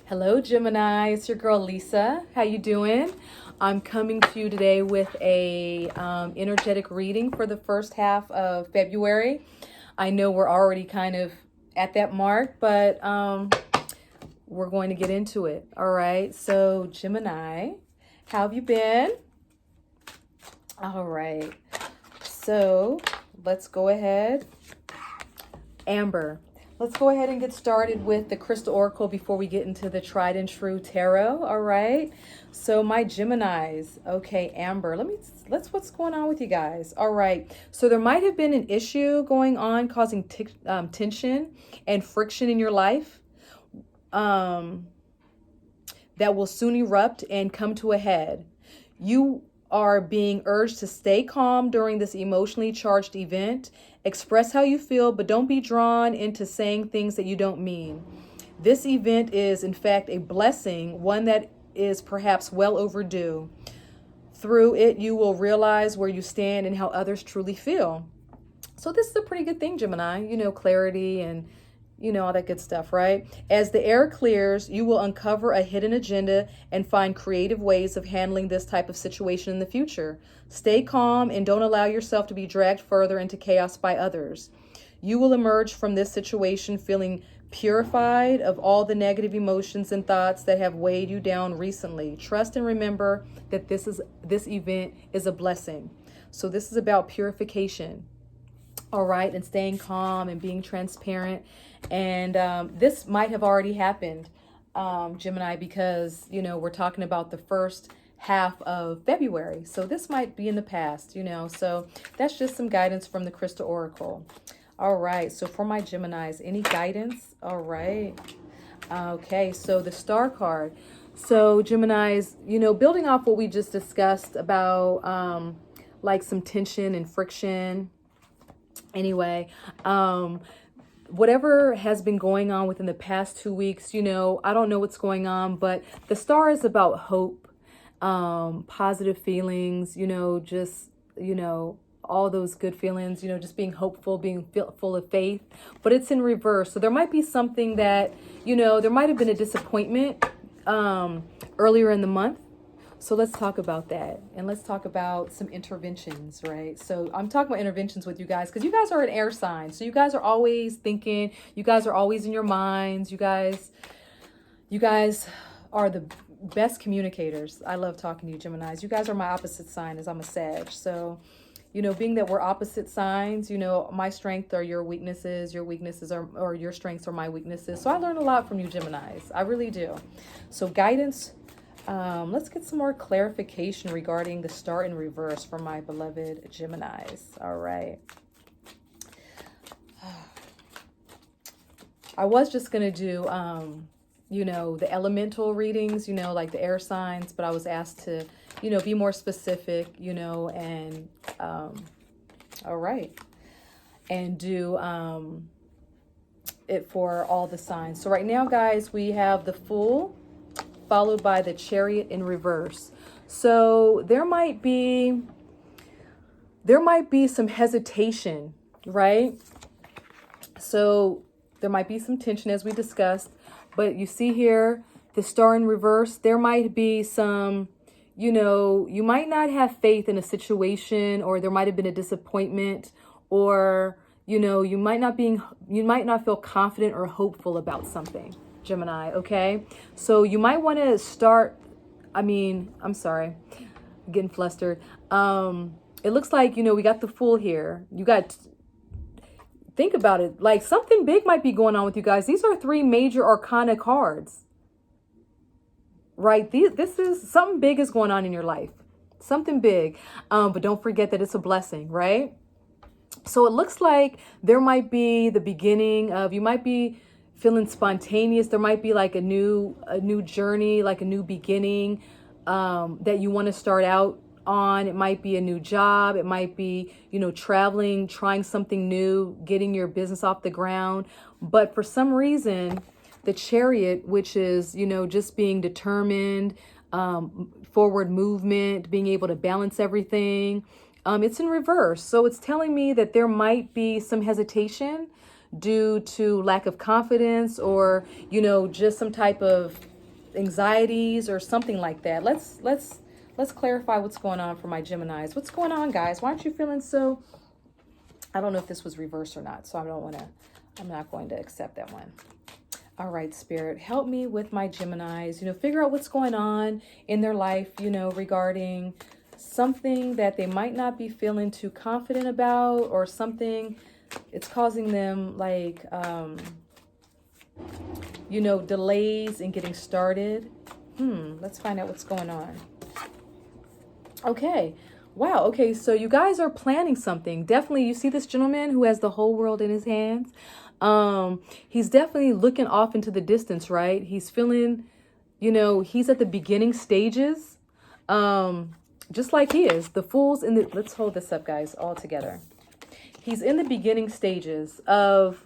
Hello, Gemini. It's your girl Lisa. How you doing? I'm coming to you today with a energetic reading for the first half of February. I know we're already kind of at that mark, but we're going to get into it. All right. So, Gemini, how have you been? All right. So, let's go ahead. Amber. Let's go ahead and get started with the Crystal Oracle before we get into the tried and true tarot. All right. So my Geminis. Okay, Amber. Let's what's going on with you guys. All right. So there might have been an issue going on causing tension and friction in your life that will soon erupt and come to a head. You are being urged to stay calm during this emotionally charged event. Express how you feel, but don't be drawn into saying things that you don't mean. This event is, in fact, a blessing, one that is perhaps well overdue. Through it, you will realize where you stand and how others truly feel. So this is a pretty good thing, Gemini. You know, clarity and all that good stuff, right? As the air clears, you will uncover a hidden agenda and find creative ways of handling this type of situation in the future. Stay calm and don't allow yourself to be dragged further into chaos by others. You will emerge from this situation feeling purified of all the negative emotions and thoughts that have weighed you down recently. Trust and remember that this event is a blessing. So this is about purification. All right, and staying calm and being transparent. And this might have already happened, Gemini, because, we're talking about the first half of February. So this might be in the past, So that's just some guidance from the Crystal Oracle. All right, so for my Geminis, any guidance? All right. Okay, so the Star card. So Geminis, building off what we just discussed about like some tension and friction. Anyway, whatever has been going on within the past 2 weeks, I don't know what's going on, but the star is about hope, positive feelings, just, all those good feelings, just being hopeful, being full of faith, but it's in reverse. So there might be something that, there might have been a disappointment earlier in the month. So let's talk about that, and let's talk about some interventions, right? So I'm talking about interventions with you guys because you guys are an air sign. So you guys are always thinking, you guys are always in your minds. You guys are the best communicators. I love talking to you, Geminis. You guys are my opposite sign as I'm a Sag. So, being that we're opposite signs, my strengths are your weaknesses are, or your strengths are my weaknesses. So I learn a lot from you, Geminis. I really do. So guidance. Let's get some more clarification regarding the star in reverse for my beloved Geminis. All right. I was just going to do, the elemental readings, like the air signs, but I was asked to, be more specific, and, all right. And do, it for all the signs. So right now, guys, we have the Fool, followed by the Chariot in reverse. So there might be some hesitation, right? So there might be some tension as we discussed, but you see here the star in reverse, there might be some, you might not have faith in a situation, or there might have been a disappointment, or you might not feel confident or hopeful about something, Gemini, okay? So you might want to start, I'm sorry, I'm getting flustered. It looks like, we got the Fool here. Think about it, like something big might be going on with you guys. These are 3 major arcana cards, right? This is something big is going on in your life, something big. But don't forget that it's a blessing, right? So it looks like there might be the beginning of, you might be feeling spontaneous. There might be like a new journey, like a new beginning that you want to start out on. It might be a new job. It might be, traveling, trying something new, getting your business off the ground. But for some reason, the Chariot, which is, just being determined, forward movement, being able to balance everything, it's in reverse. So it's telling me that there might be some hesitation due to lack of confidence, or, just some type of, anxieties or something like that. Let's clarify what's going on for my Geminis. What's going on, guys? Why aren't you feeling so? I don't know if this was reversed or not, so I'm not going to accept that one. All right, Spirit, help me with my Geminis, figure out what's going on in their life, regarding something that they might not be feeling too confident about, or something it's causing them like, delays in getting started. Let's find out what's going on. Okay. Wow. Okay. So you guys are planning something. Definitely. You see this gentleman who has the whole world in his hands. He's definitely looking off into the distance, right? He's feeling, he's at the beginning stages. Just like he is. The Fool's in the, let's hold this up, guys, all together. He's in the beginning stages of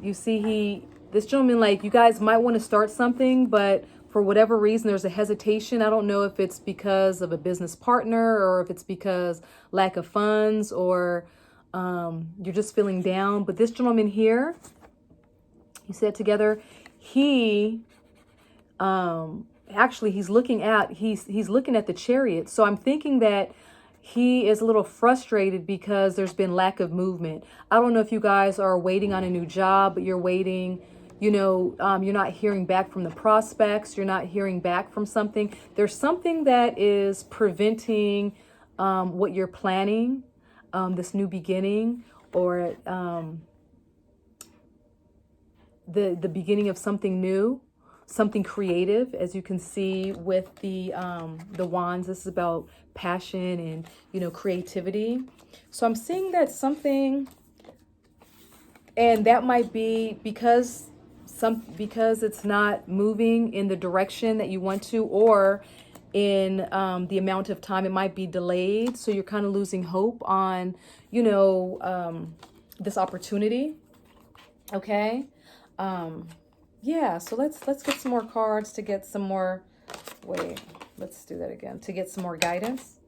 you see, this gentleman, like, you guys might want to start something, but for whatever reason, there's a hesitation. I don't know if it's because of a business partner, or if it's because lack of funds, or you're just feeling down. But this gentleman here, you said together, he actually he's looking at the Chariot. So I'm thinking that he is a little frustrated because there's been lack of movement. I don't know if you guys are waiting on a new job, but you're waiting, you're not hearing back from the prospects. You're not hearing back from something. There's something that is preventing what you're planning, this new beginning, or the beginning of something new, something creative. As you can see with the wands, this is about passion and creativity. So I'm seeing that something, and that might be because it's not moving in the direction that you want to, or in the amount of time. It might be delayed, so you're kind of losing hope on this opportunity. Okay. Yeah, so let's get some more cards to get some more, wait, let's do that again, to get some more guidance.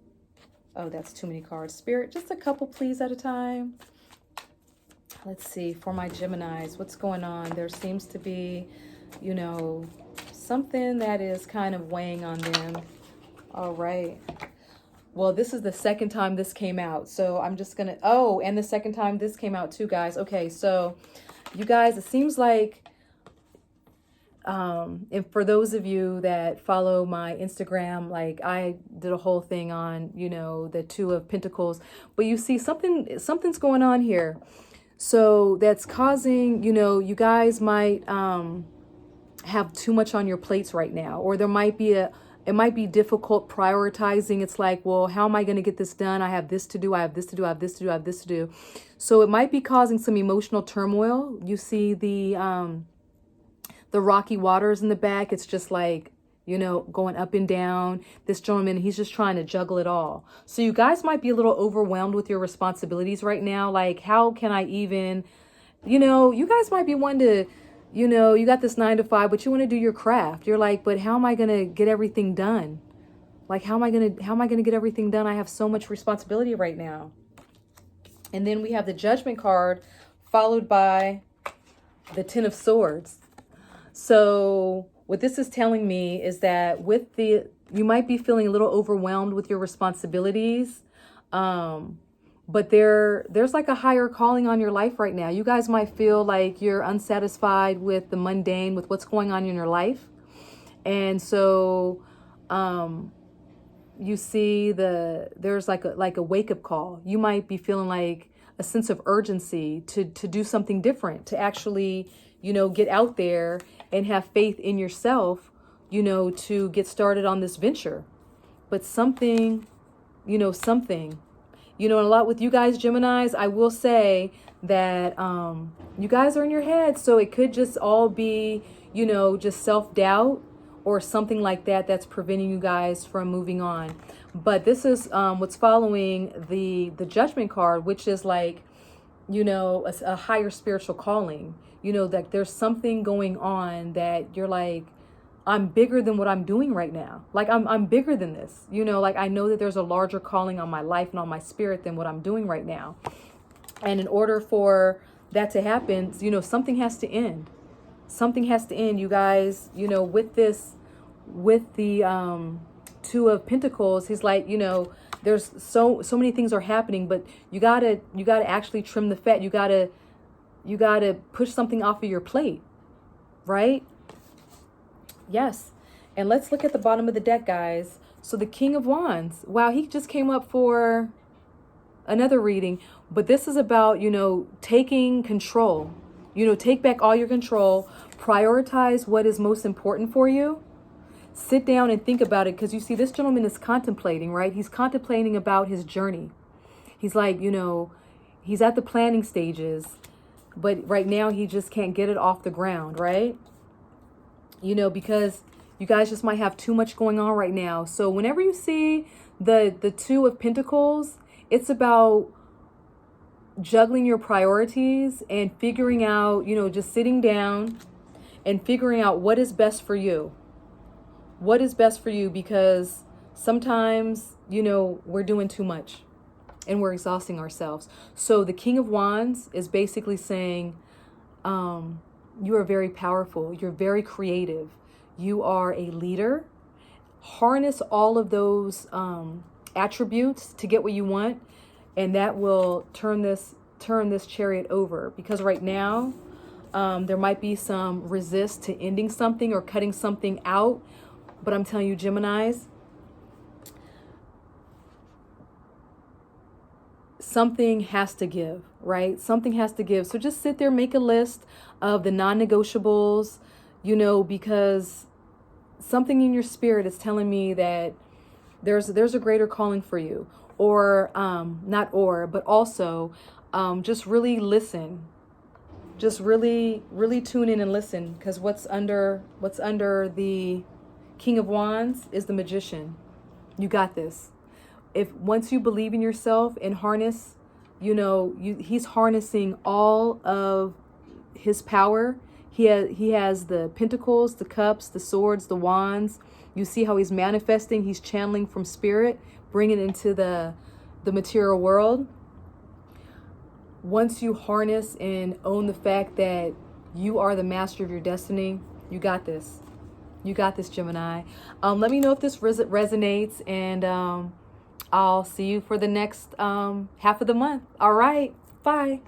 Oh, that's too many cards. Spirit, just a couple please at a time. Let's see, for my Geminis, what's going on? There seems to be, something that is kind of weighing on them. All right. Well, this is the second time this came out, so I'm just gonna, oh, and the second time this came out too, guys. Okay, so you guys, it seems like, and for those of you that follow my Instagram, like, I did a whole thing on, the Two of Pentacles, but you see something's going on here. So that's causing, you guys might have too much on your plates right now, or there might be it might be difficult prioritizing. It's like, well, how am I going to get this done? I have this to do. I have this to do. I have this to do. I have this to do. So it might be causing some emotional turmoil. You see the rocky waters in the back. It's just like, going up and down. This gentleman, he's just trying to juggle it all. So you guys might be a little overwhelmed with your responsibilities right now. Like, how can I even, you guys might be one to, you got this 9 to 5, but you want to do your craft. You're like, but how am I going to get everything done? Like, how am I going to get everything done? I have so much responsibility right now. And then we have the Judgment card followed by the Ten of Swords. So what this is telling me is that you might be feeling a little overwhelmed with your responsibilities. But there's like a higher calling on your life right now. You guys might feel like you're unsatisfied with the mundane, with what's going on in your life. And so, you see there's like a wake-up call. You might be feeling like a sense of urgency to do something different, to actually, get out there and have faith in yourself, to get started on this venture. But something, a lot with you guys, Geminis, I will say that you guys are in your head. So it could just all be, just self-doubt or something like that that's preventing you guys from moving on. But this is what's following the Judgment card, which is like, a higher spiritual calling. That there's something going on that you're like, I'm bigger than what I'm doing right now. Like, I'm bigger than this. Like, I know that there's a larger calling on my life and on my spirit than what I'm doing right now. And in order for that to happen, something has to end. Something has to end, you guys. You know, with this, with the Two of Pentacles, he's like, you know, there's so many things are happening, but you gotta actually trim the fat. You gotta push something off of your plate, right? Yes. And let's look at the bottom of the deck, guys. So the King of Wands, wow, he just came up for another reading, but this is about, you know, taking control. You know, take back all your control, prioritize what is most important for you. Sit down and think about it, because you see this gentleman is contemplating, right? He's contemplating about his journey. He's like, you know, he's at the planning stages, but right now he just can't get it off the ground, right? You know, because you guys just might have too much going on right now. So whenever you see the Two of Pentacles, it's about juggling your priorities and figuring out, you know, just sitting down and figuring out what is best for you. What is best for you? Because sometimes, you know, we're doing too much and we're exhausting ourselves. So the King of Wands is basically saying, you are very powerful. You're very creative. You are a leader. Harness all of those attributes to get what you want, and that will turn this chariot over. Because right now, there might be some resist to ending something or cutting something out. But I'm telling you, Geminis, something has to give, right? Something has to give. So just sit there, make a list of the non-negotiables, you know, because something in your spirit is telling me that there's a greater calling for you. Or but also just really listen. Just really tune in and listen, because what's under the King of Wands is the Magician. You got this. If once you believe in yourself and harness, you know, he's harnessing all of his power. He has the Pentacles, the Cups, the Swords, the Wands. You see how he's manifesting. He's channeling from spirit, bringing it into the material world. Once you harness and own the fact that you are the master of your destiny, you got this. You got this, Gemini. Let me know if this resonates, and I'll see you for the next half of the month. All right. Bye.